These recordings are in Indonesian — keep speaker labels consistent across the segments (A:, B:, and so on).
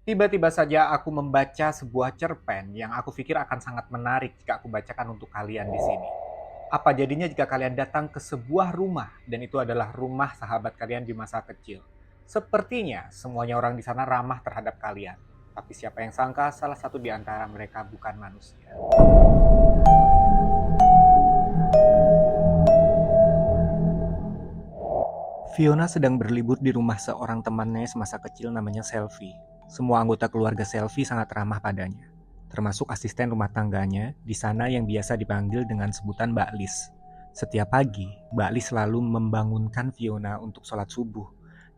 A: Tiba-tiba saja aku membaca sebuah cerpen yang aku pikir akan sangat menarik jika aku bacakan untuk kalian di sini. Apa jadinya jika kalian datang ke sebuah rumah dan itu adalah rumah sahabat kalian di masa kecil? Sepertinya semuanya orang di sana ramah terhadap kalian. Tapi siapa yang sangka salah satu di antara mereka bukan manusia. Fiona sedang berlibur di rumah seorang temannya semasa kecil namanya Selfie. Semua anggota keluarga Selfie sangat ramah padanya, termasuk asisten rumah tangganya di sana yang biasa dipanggil dengan sebutan Mbak Lis. Setiap pagi, Mbak Lis selalu membangunkan Fiona untuk sholat subuh,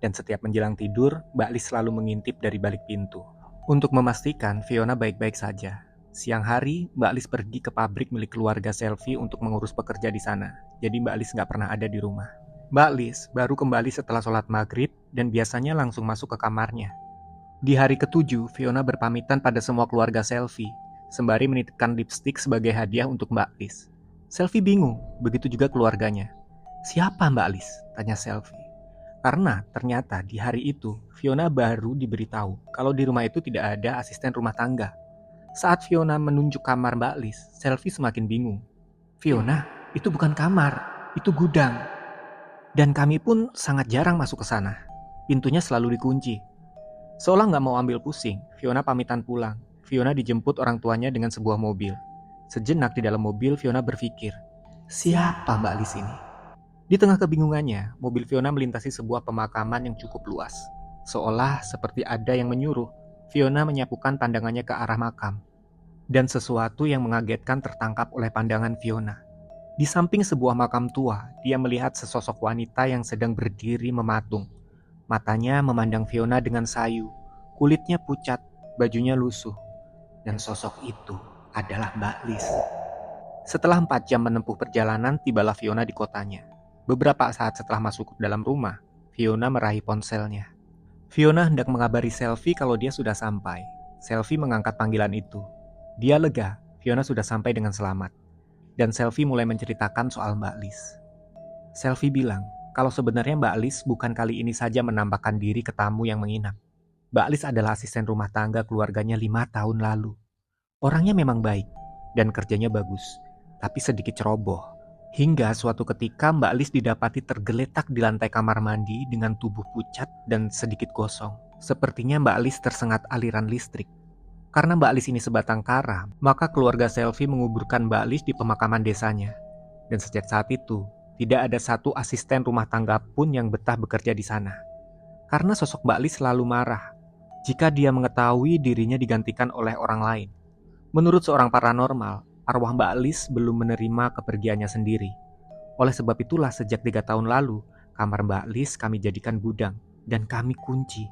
A: dan setiap menjelang tidur, Mbak Lis selalu mengintip dari balik pintu. Untuk memastikan Fiona baik-baik saja, siang hari Mbak Lis pergi ke pabrik milik keluarga Selfie untuk mengurus pekerja di sana, jadi Mbak Lis nggak pernah ada di rumah. Mbak Lis baru kembali setelah sholat maghrib dan biasanya langsung masuk ke kamarnya. Di hari ketujuh, Fiona berpamitan pada semua keluarga Selfie, sembari menitipkan lipstik sebagai hadiah untuk Mbak Lis. Selfie bingung, begitu juga keluarganya. Siapa Mbak Lis? Tanya Selfie. Karena ternyata di hari itu, Fiona baru diberitahu kalau di rumah itu tidak ada asisten rumah tangga. Saat Fiona menunjuk kamar Mbak Lis, Selfie semakin bingung. Fiona, itu bukan kamar, itu gudang. Dan kami pun sangat jarang masuk ke sana. Pintunya selalu dikunci. Seolah nggak mau ambil pusing, Fiona pamitan pulang. Fiona dijemput orang tuanya dengan sebuah mobil. Sejenak di dalam mobil, Fiona berpikir, siapa Mbak Lis ini? Di tengah kebingungannya, mobil Fiona melintasi sebuah pemakaman yang cukup luas. Seolah seperti ada yang menyuruh, Fiona menyapukan pandangannya ke arah makam. Dan sesuatu yang mengagetkan tertangkap oleh pandangan Fiona. Di samping sebuah makam tua, dia melihat sesosok wanita yang sedang berdiri mematung. Matanya memandang Fiona dengan sayu, kulitnya pucat, bajunya lusuh. Dan sosok itu adalah Mbak Lis. Setelah 4 jam menempuh perjalanan, tibalah Fiona di kotanya. Beberapa saat setelah masuk ke dalam rumah, Fiona meraih ponselnya. Fiona hendak mengabari Selfie kalau dia sudah sampai. Selfie mengangkat panggilan itu. Dia lega, Fiona sudah sampai dengan selamat. Dan Selfie mulai menceritakan soal Mbak Lis. Selfie bilang, kalau sebenarnya Mbak Lis bukan kali ini saja menambahkan diri ke tamu yang menginap. Mbak Lis adalah asisten rumah tangga keluarganya 5 tahun lalu. Orangnya memang baik dan kerjanya bagus, tapi sedikit ceroboh. Hingga suatu ketika Mbak Lis didapati tergeletak di lantai kamar mandi dengan tubuh pucat dan sedikit gosong. Sepertinya Mbak Lis tersengat aliran listrik. Karena Mbak Lis ini sebatang kara, maka keluarga Selfie menguburkan Mbak Lis di pemakaman desanya. Dan sejak saat itu, tidak ada satu asisten rumah tangga pun yang betah bekerja di sana. Karena sosok Mbak Lis selalu marah jika dia mengetahui dirinya digantikan oleh orang lain. Menurut seorang paranormal, arwah Mbak Lis belum menerima kepergiannya sendiri. Oleh sebab itulah sejak 3 tahun lalu, kamar Mbak Lis kami jadikan gudang dan kami kunci.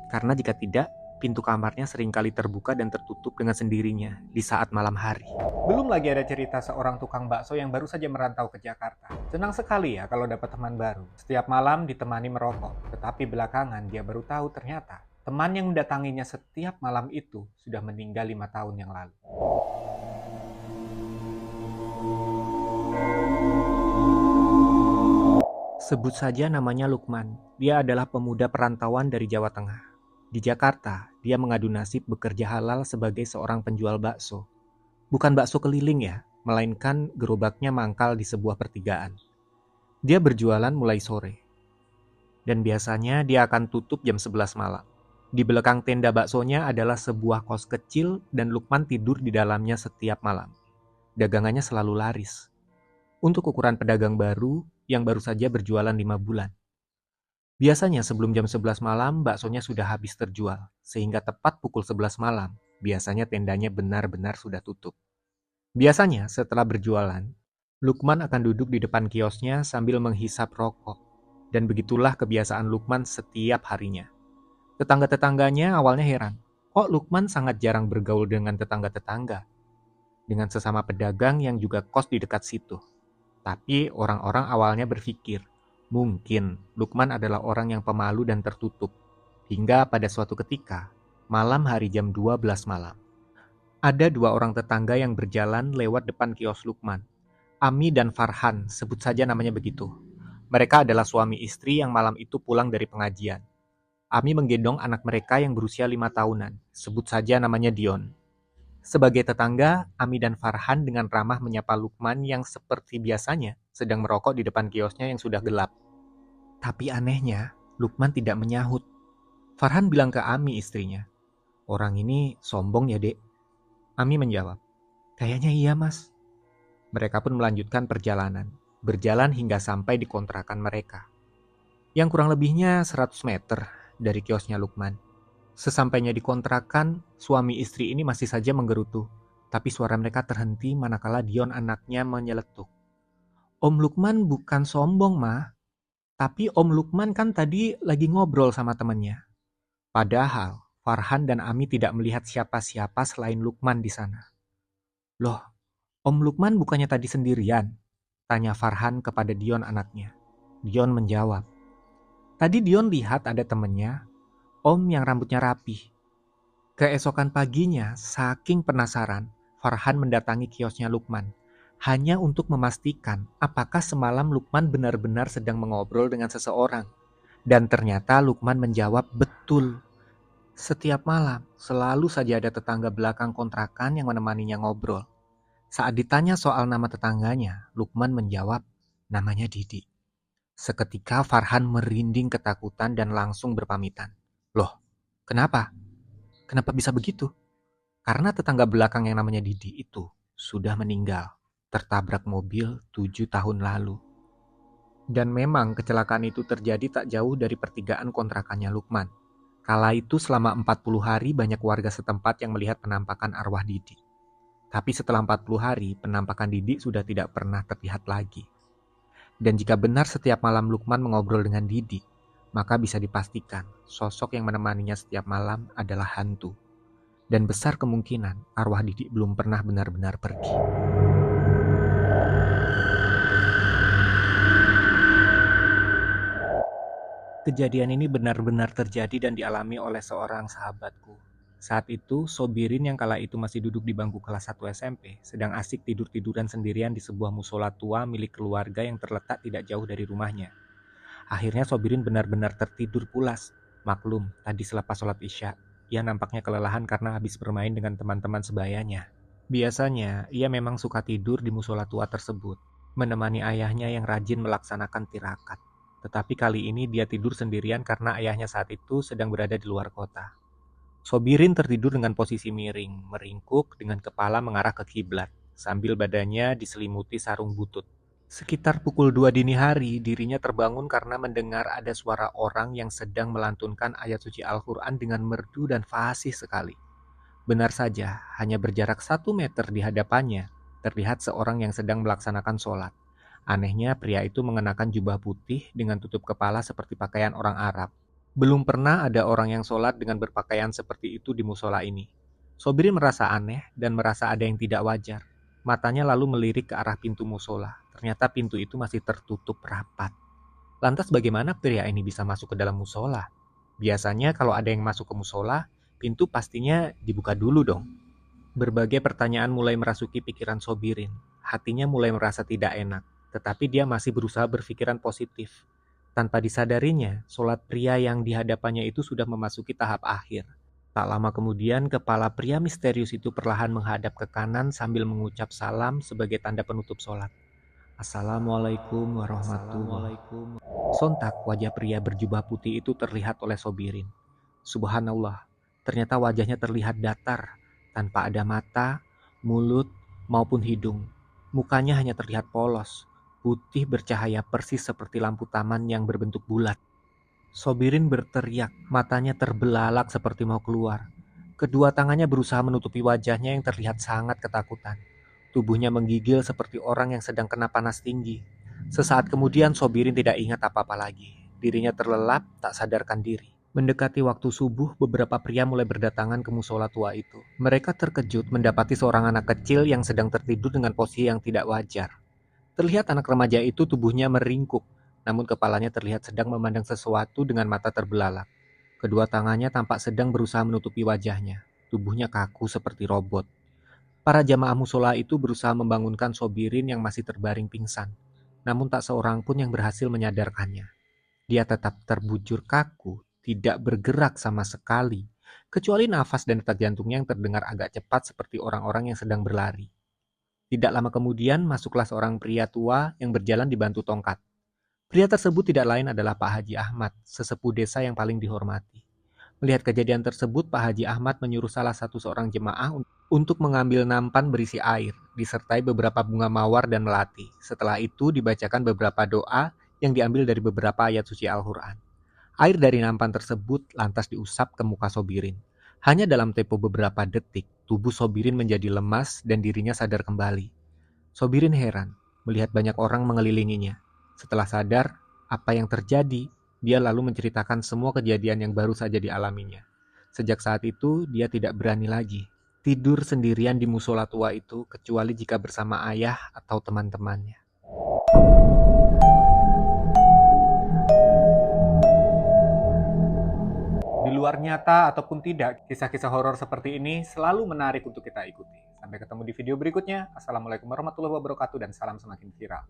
A: Karena jika tidak, pintu kamarnya seringkali terbuka dan tertutup dengan sendirinya di saat malam hari. Belum lagi ada cerita seorang tukang bakso yang baru saja merantau ke Jakarta. Senang sekali ya kalau dapat teman baru. Setiap malam ditemani merokok, tetapi belakangan dia baru tahu ternyata teman yang mendatanginya setiap malam itu sudah meninggal 5 tahun yang lalu. Sebut saja namanya Lukman. Dia adalah pemuda perantauan dari Jawa Tengah. Di Jakarta, dia mengadu nasib bekerja halal sebagai seorang penjual bakso. Bukan bakso keliling ya, melainkan gerobaknya mangkal di sebuah pertigaan. Dia berjualan mulai sore. Dan biasanya dia akan tutup jam 11 malam. Di belakang tenda baksonya adalah sebuah kos kecil dan Lukman tidur di dalamnya setiap malam. Dagangannya selalu laris. Untuk ukuran pedagang baru yang baru saja berjualan 5 bulan. Biasanya sebelum jam 11 malam baksonya sudah habis terjual, sehingga tepat pukul 11 malam, biasanya tendanya benar-benar sudah tutup. Biasanya setelah berjualan, Lukman akan duduk di depan kiosnya sambil menghisap rokok. Dan begitulah kebiasaan Lukman setiap harinya. Tetangga-tetangganya awalnya heran, kok Lukman sangat jarang bergaul dengan tetangga-tetangga, dengan sesama pedagang yang juga kos di dekat situ. Tapi orang-orang awalnya berpikir, mungkin Lukman adalah orang yang pemalu dan tertutup. Hingga pada suatu ketika, malam hari jam 12 malam, ada 2 orang tetangga yang berjalan lewat depan kios Lukman. Ami dan Farhan, sebut saja namanya begitu. Mereka adalah suami istri yang malam itu pulang dari pengajian. Ami menggendong anak mereka yang berusia 5 tahunan, sebut saja namanya Dion. Sebagai tetangga, Ami dan Farhan dengan ramah menyapa Lukman yang seperti biasanya sedang merokok di depan kiosnya yang sudah gelap. Tapi anehnya, Lukman tidak menyahut. Farhan bilang ke Ami istrinya, "Orang ini sombong ya, Dek?" Ami menjawab, "Kayaknya iya, Mas." Mereka pun melanjutkan perjalanan, berjalan hingga sampai di kontrakan mereka, yang kurang lebihnya 100 meter dari kiosnya Lukman. Sesampainya di kontrakan, suami istri ini masih saja menggerutu, tapi suara mereka terhenti manakala Dion anaknya menyeletuk. "Om Lukman bukan sombong, Ma. Tapi Om Lukman kan tadi lagi ngobrol sama temannya." Padahal, Farhan dan Ami tidak melihat siapa-siapa selain Lukman di sana. "Loh, Om Lukman bukannya tadi sendirian?" tanya Farhan kepada Dion anaknya. Dion menjawab, "Tadi Dion lihat ada temannya, Om yang rambutnya rapih." Keesokan paginya, saking penasaran, Farhan mendatangi kiosnya Lukman, hanya untuk memastikan apakah semalam Lukman benar-benar sedang mengobrol dengan seseorang. Dan ternyata Lukman menjawab betul. Setiap malam, selalu saja ada tetangga belakang kontrakan yang menemaninya ngobrol. Saat ditanya soal nama tetangganya, Lukman menjawab, namanya Didi. Seketika Farhan merinding ketakutan dan langsung berpamitan. "Loh, kenapa? Kenapa bisa begitu?" Karena tetangga belakang yang namanya Didi itu sudah meninggal, tertabrak mobil 7 tahun lalu. Dan memang kecelakaan itu terjadi tak jauh dari pertigaan kontrakannya Lukman. Kala itu selama 40 hari banyak warga setempat yang melihat penampakan arwah Didi. Tapi setelah 40 hari, penampakan Didi sudah tidak pernah terlihat lagi. Dan jika benar setiap malam Lukman mengobrol dengan Didi, maka bisa dipastikan sosok yang menemaninya setiap malam adalah hantu. Dan besar kemungkinan arwah Didi belum pernah benar-benar pergi. Kejadian ini benar-benar terjadi dan dialami oleh seorang sahabatku. Saat itu, Sobirin yang kala itu masih duduk di bangku kelas 1 SMP, sedang asik tidur-tiduran sendirian di sebuah musola tua milik keluarga yang terletak tidak jauh dari rumahnya. Akhirnya Sobirin benar-benar tertidur pulas. Maklum, tadi selepas sholat Isya, ia nampaknya kelelahan karena habis bermain dengan teman-teman sebayanya. Biasanya, ia memang suka tidur di musola tua tersebut, menemani ayahnya yang rajin melaksanakan tirakat. Tetapi kali ini dia tidur sendirian karena ayahnya saat itu sedang berada di luar kota. Sobirin tertidur dengan posisi miring, meringkuk dengan kepala mengarah ke kiblat, sambil badannya diselimuti sarung butut. Sekitar pukul 2 dini hari, dirinya terbangun karena mendengar ada suara orang yang sedang melantunkan ayat suci Al-Quran dengan merdu dan fasih sekali. Benar saja, hanya berjarak 1 meter di hadapannya, terlihat seorang yang sedang melaksanakan sholat. Anehnya, pria itu mengenakan jubah putih dengan tutup kepala seperti pakaian orang Arab. Belum pernah ada orang yang sholat dengan berpakaian seperti itu di musola ini. Sobri merasa aneh dan merasa ada yang tidak wajar. Matanya lalu melirik ke arah pintu musola. Ternyata pintu itu masih tertutup rapat. Lantas bagaimana pria ini bisa masuk ke dalam musola? Biasanya kalau ada yang masuk ke musola, pintu pastinya dibuka dulu dong. Berbagai pertanyaan mulai merasuki pikiran Sobirin. Hatinya mulai merasa tidak enak, tetapi dia masih berusaha berpikiran positif. Tanpa disadarinya, sholat pria yang di hadapannya itu sudah memasuki tahap akhir. Tak lama kemudian, kepala pria misterius itu perlahan menghadap ke kanan sambil mengucap salam sebagai tanda penutup sholat. Assalamualaikum warahmatullahi wabarakatuh. Sontak, wajah pria berjubah putih itu terlihat oleh Sobirin. Subhanallah, ternyata wajahnya terlihat datar, tanpa ada mata, mulut, maupun hidung. Mukanya hanya terlihat polos, putih bercahaya persis seperti lampu taman yang berbentuk bulat. Sobirin berteriak, matanya terbelalak seperti mau keluar. Kedua tangannya berusaha menutupi wajahnya yang terlihat sangat ketakutan. Tubuhnya menggigil seperti orang yang sedang kena panas tinggi. Sesaat kemudian Sobirin tidak ingat apa-apa lagi. Dirinya terlelap, tak sadarkan diri. Mendekati waktu subuh, beberapa pria mulai berdatangan ke musola tua itu. Mereka terkejut mendapati seorang anak kecil yang sedang tertidur dengan posisi yang tidak wajar. Terlihat anak remaja itu tubuhnya meringkuk, namun kepalanya terlihat sedang memandang sesuatu dengan mata terbelalak. Kedua tangannya tampak sedang berusaha menutupi wajahnya. Tubuhnya kaku seperti robot. Para jamaah musola itu berusaha membangunkan Sobirin yang masih terbaring pingsan. Namun tak seorang pun yang berhasil menyadarkannya. Dia tetap terbujur kaku, tidak bergerak sama sekali, kecuali nafas dan detak jantungnya yang terdengar agak cepat seperti orang-orang yang sedang berlari. Tidak lama kemudian, masuklah seorang pria tua yang berjalan dibantu tongkat. Pria tersebut tidak lain adalah Pak Haji Ahmad, sesepuh desa yang paling dihormati. Melihat kejadian tersebut, Pak Haji Ahmad menyuruh salah satu seorang jemaah untuk mengambil nampan berisi air, disertai beberapa bunga mawar dan melati. Setelah itu dibacakan beberapa doa yang diambil dari beberapa ayat suci Al-Quran. Air dari nampan tersebut lantas diusap ke muka Sobirin. Hanya dalam tempo beberapa detik, tubuh Sobirin menjadi lemas dan dirinya sadar kembali. Sobirin heran melihat banyak orang mengelilinginya. Setelah sadar apa yang terjadi, dia lalu menceritakan semua kejadian yang baru saja dialaminya. Sejak saat itu, dia tidak berani lagi tidur sendirian di musola tua itu, kecuali jika bersama ayah atau teman-temannya. Di luar nyata ataupun tidak, kisah-kisah horor seperti ini selalu menarik untuk kita ikuti. Sampai ketemu di video berikutnya. Assalamualaikum warahmatullahi wabarakatuh dan salam semakin viral.